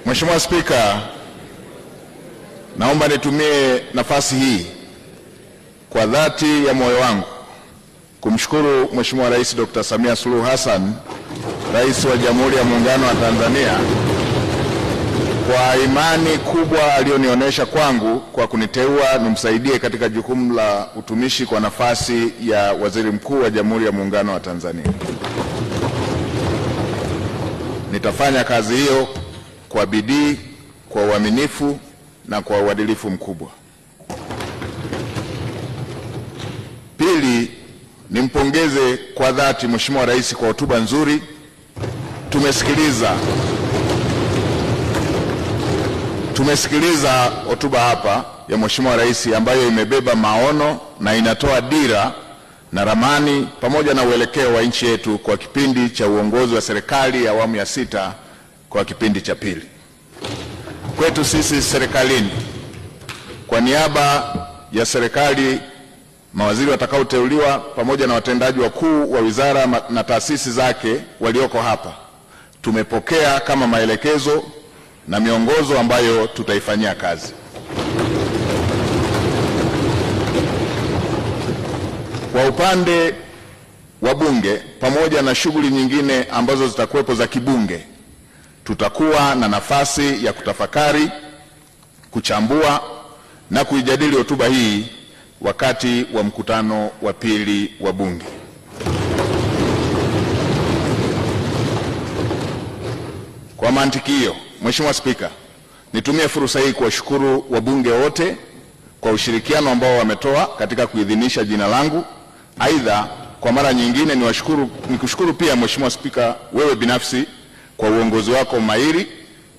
Mheshimiwa Spika, naomba nitumie nafasi hii kwa dhati ya moyo wangu kumshukuru Mheshimiwa Rais Dr. Samia Suluhu Hassan, Rais wa Jamhuri ya Muungano wa Tanzania, kwa imani kubwa aliyonionyesha kwangu kwa kuniteua nimsaidie katika jukumu la utumishi kwa nafasi ya Waziri Mkuu wa Jamhuri ya Muungano wa Tanzania. Nitafanya kazi hiyo kwa bidii, kwa uaminifu na kwa uadilifu mkubwa. Pili, nimpongeze kwa dhati Mheshimiwa Rais kwa hotuba nzuri. Tumesikiliza hotuba hapa ya Mheshimiwa Rais ambayo imebeba maono na inatoa dira na ramani pamoja na uelekeo wa nchi yetu kwa kipindi cha uongozi wa serikali ya awamu ya 6 kwa kipindi cha pili. Kwetu sisi serikalini, kwa niaba ya serikali, mawaziri watakaoteuliwa pamoja na watendaji wakuu wa wizara na taasisi zake walioko hapa, tumepokea kama maelekezo na miongozo ambayo tutaifanyia kazi. Kwa upande wa Bunge, pamoja na shughuli nyingine ambazo zitakuwepo za kibunge, tutakuwa na nafasi ya kutafakari, kuchambua na kuijadili hotuba hii wakati wa mkutano wa pili wa Bunge. Kwa mantiki hiyo, Mheshimiwa Spika, nitumie fursa hii kuwashukuru wabunge wote kwa ushirikiano ambao wametoa katika kuidhinisha jina langu. Aidha, kwa mara nyingine nikushukuru pia Mheshimiwa Spika, wewe binafsi kwa uongozi wako mahiri.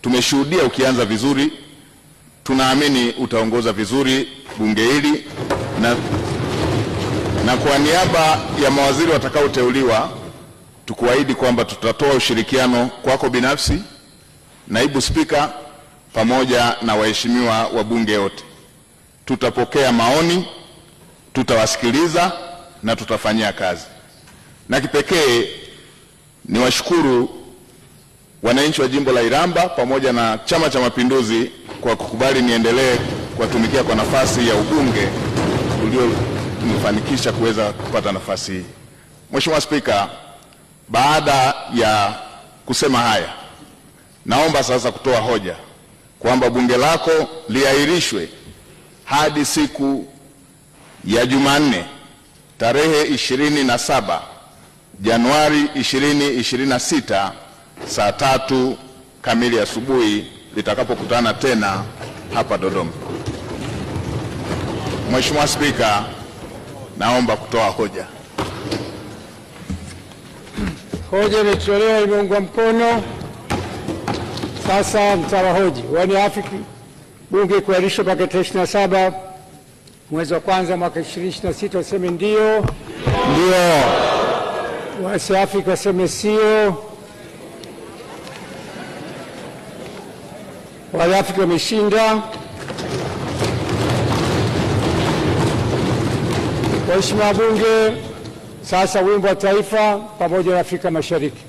Tumeshuhudia ukianza vizuri, tunaamini utaongoza vizuri bunge hili, na kwa niaba ya mawaziri watakaoteuliwa tukuahidi kwamba tutatoa ushirikiano kwako binafsi, Naibu Spika, pamoja na waheshimiwa wabunge wote. Tutapokea maoni, tutawasikiliza na tutafanyia kazi. Na kipekee niwashukuru wananchi wa jimbo la Iramba pamoja na Chama cha Mapinduzi kwa kukubali niendelee kuwatumikia kwa nafasi ya ubunge ulionifanikisha kuweza kupata nafasi hii. Mheshimiwa Spika, baada ya kusema haya, naomba sasa kutoa hoja kwamba bunge lako liahirishwe hadi siku ya Jumanne tarehe 27 Januari 2026 saa 3 kamili asubuhi litakapokutana tena hapa Dodoma. Mheshimiwa Spika, naomba kutoa hoja. Hoja imetolewa, imeungwa mkono. Sasa mtawahoji. Waniafiki bunge kuahirishwa mpaka tarehe 27 mwezi wa kwanza mwaka 2026 waseme ndio. Ndio. Wasiafiki waseme sio. Waniafiki wameshinda. Waheshimiwa wabunge, sasa wimbo wa taifa pamoja na Afrika Mashariki.